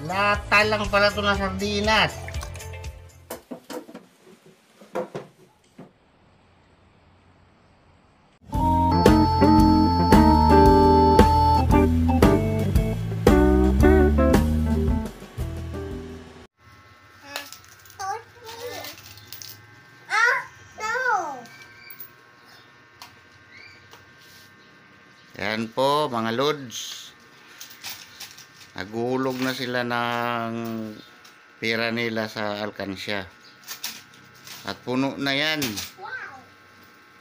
Lata lang pala ito ng sardinas. Yan po mga lods. Naguhulog na sila ng pera nila sa alkansya. At puno na yan.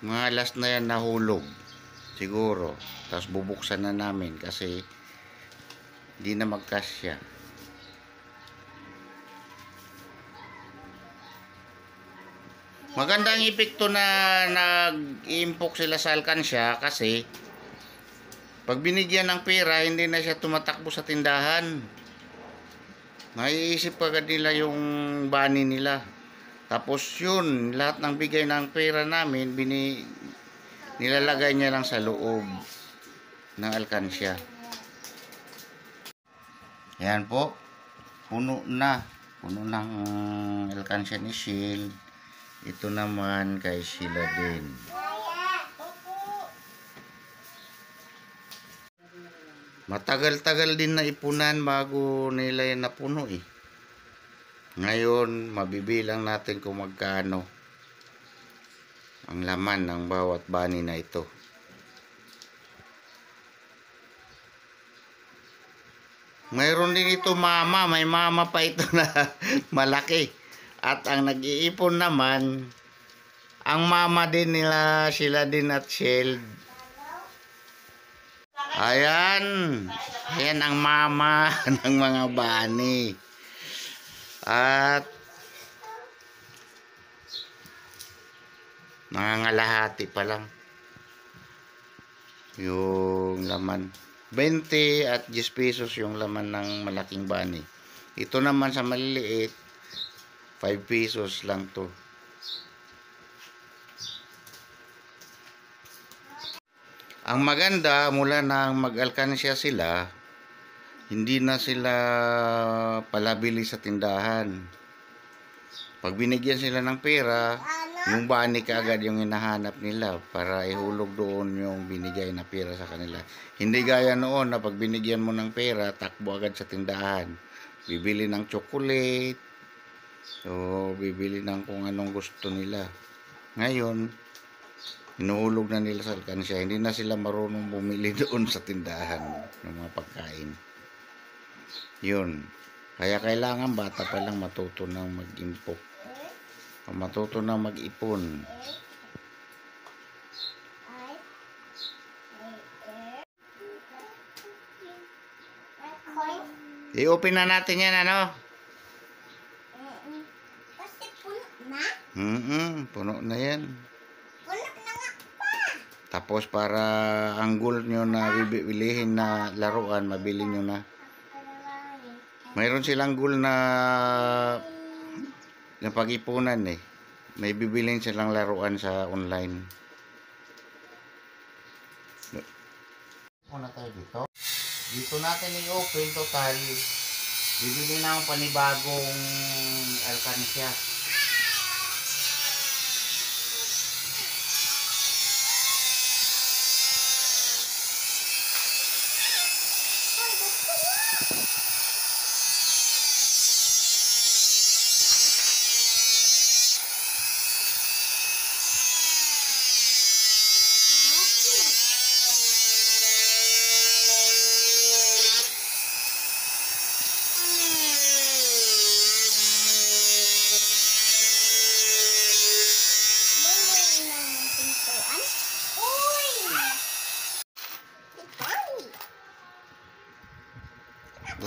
Mga last na yan nahulog. Siguro. Tapos bubuksan na namin kasi hindi na magkasya. Magandang epekto na nag-iimpok sila sa alkansya kasi pag binigyan ng pera, hindi na siya tumatakbo sa tindahan. Maiisip agad nila yung bani nila. Tapos yun, lahat ng bigay ng pera namin, nilalagay niya lang sa loob ng alkansya. Yan po, puno na. Puno ng alkansya ni Shield. Ito naman kay Sheila din. Matagal-tagal din na ipunan bago nila yan napuno eh. Ngayon, mabibilang natin kung magkano ang laman ng bawat bani na ito. Mayroon din ito mama, may mama pa ito na malaki. At ang nag-iipon naman, ang mama din nila, sila din at Shield. Ayan. Ayan ang mama ng mga bani. At nangangalahati pa lang yung laman. 20 at 10 pesos yung laman ng malaking bani. Ito naman sa maliliit, 5 pesos lang to. Ang maganda, mula nang mag-alkansya sila, hindi na sila palabili sa tindahan. Pag binigyan sila ng pera, yung bani kaagad yung hinahanap nila para ihulog doon yung binigay na pera sa kanila. Hindi gaya noon na pag binigyan mo ng pera, takbo agad sa tindahan. Bibili ng chocolate, o bibili ng kung anong gusto nila. Ngayon, inuhulog na nila sa alkansya. Hindi na sila marunong bumili doon sa tindahan ng mga pagkain. Yun. Kaya kailangan bata pa lang matuto ng mag-impok. Matuto ng mag-ipon. I-open na natin yan, ano? Kasi puno na? Puno na yan. Tapos para ang goal nyo na bibilihin na laruan, mabili nyo na. Mayroon silang goal na pag-ipunan eh. May bibilin silang laruan sa online. Una tayo dito. Dito natin i-open total. Bibili na akong panibagong alkansya.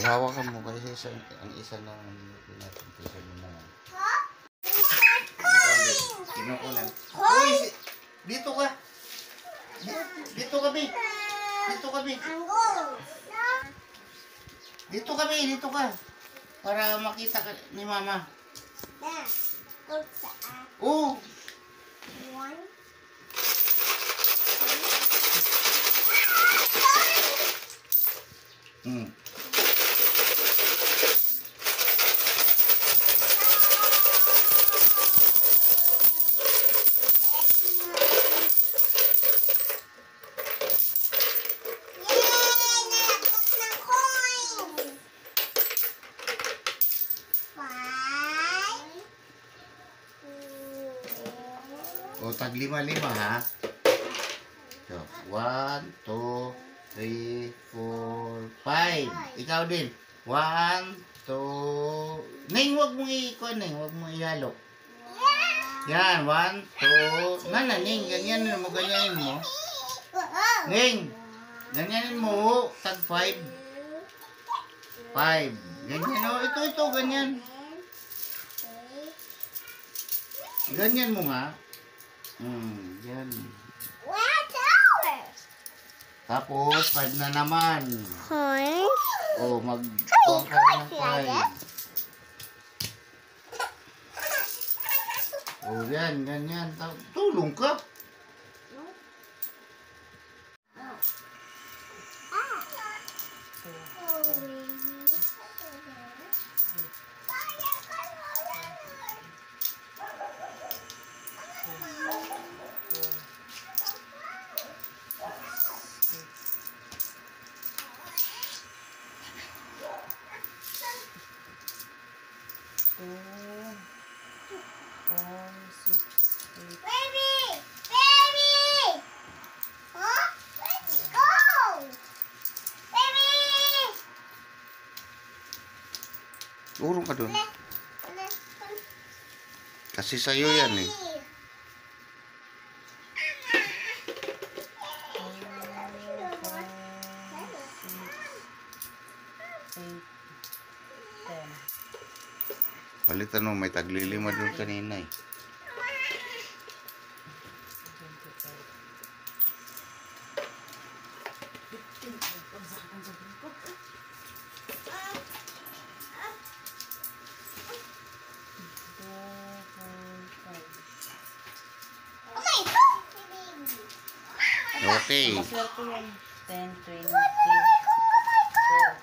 Hawakan mo kasi ang isa na natin isa na. Kinukunan. Uy, dito ka. Dito kami. Dito kami. Dito kami, dito ka. Para makita ka ni mama. Oh. O, tag 5-5 ha. So, 1, 2, 3, 4, 5. Ikaw din. 1, 2. Ning, wag mong i-ikuan, Ning. Wag mong ihalo. Yan, 1, 2. Nana, Ning, ganyan mo, ganyanin mo. Ning, ganyanin mo. Tag 5. 5. Ganyan, o. Ito, ganyan. Ganyan mo nga. Yan. Tapos, 5 na naman. O, mag-kuha ka rin ng 5. O, yan, ganyan. Tulong ka. Urong ka doon. Kasi sa'yo yan eh. Palitan mo, may taglilima doon kanina eh. Okay. 10, 20,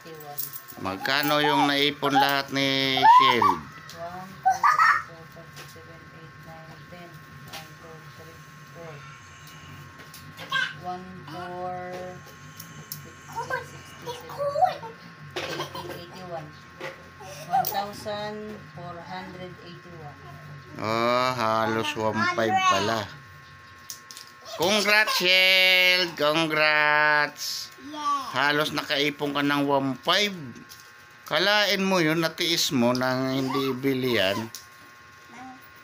31. Magkano yung naipon lahat ni Shield? 1, 2, 3, 4, 5, 6, 7, 8, 9, 10, 11, 12, 13, 14, 1, 481. Halos 1.5 pala. Congrats, Shield! Congrats! Halos nakaipon ka ng 1.5. Kalain mo yun, natiis mo nang hindi ibili yan.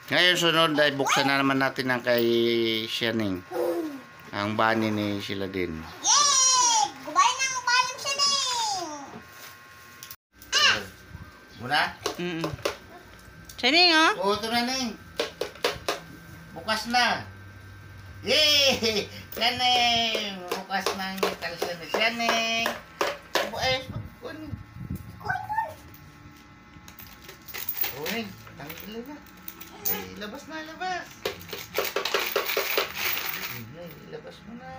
Ngayon sunod ay buksan na naman natin ang kay Shianing. Ang bani ni sila din. Yay! Gubay ng balim siya din! Muna? Shining, oh. Oo, ito na Ning. Bukas na. Yay! Shianing! Bukas na ang kalsa ni Shianing. Kunin. Kunin. Tanggalin na. Labas na, labas. Labas mo na.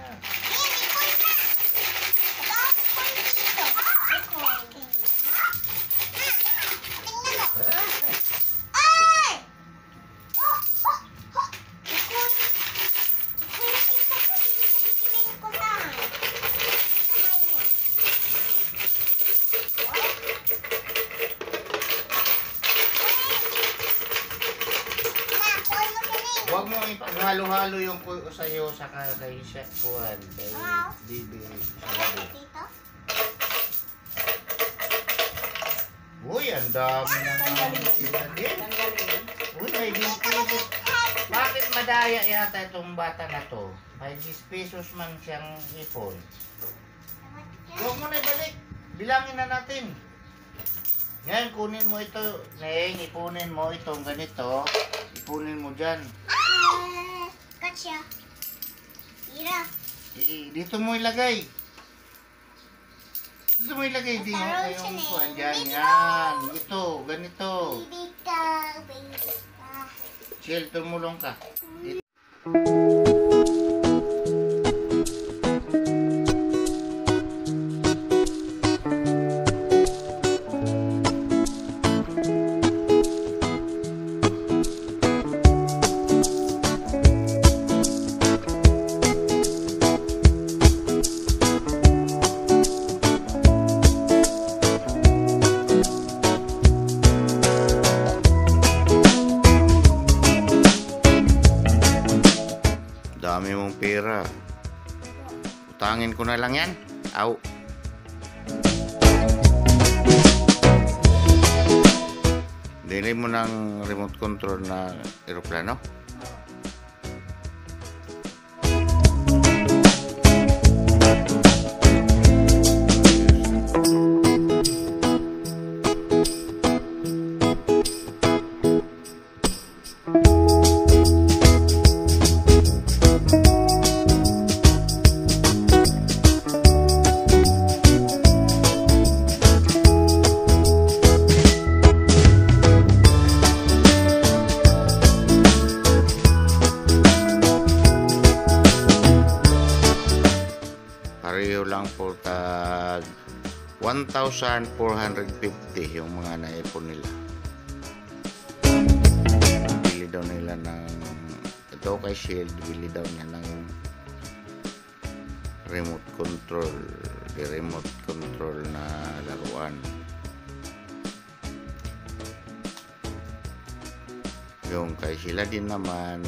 Huwag mo ipaghalo-halo yung sa'yo sa kay Chef Juan, kay Bibi. Uy, ang dami naman sila din. Uy, may 20 pesos. Bakit madaya yata itong bata na to? May 10 pesos man siyang ipon. Huwag mo na ibalik. Bilangin na natin. Ngayon, kunin mo ito. Neng, ipunin mo itong ganito. Ipunin mo dyan. Katya. Ira. Dito mo ilagay. Dito mo ilagay din yung kuhan dyan. Yan. Ito, ganito. Baby ka, baby ka. Shell, tumulong ka. Dami mong pera. Utangin ko na lang yan. Aw. Dili mo ng remote control na eroplano. Pareho lang po tag 1,450 yung mga naipon nila. Bili daw nila ng ito kay Shield, bili daw niya ng remote control, the remote control na laruan. Yung kay sila din naman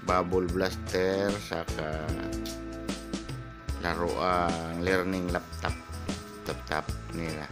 Bubble Blaster saka laruan learning laptop nila.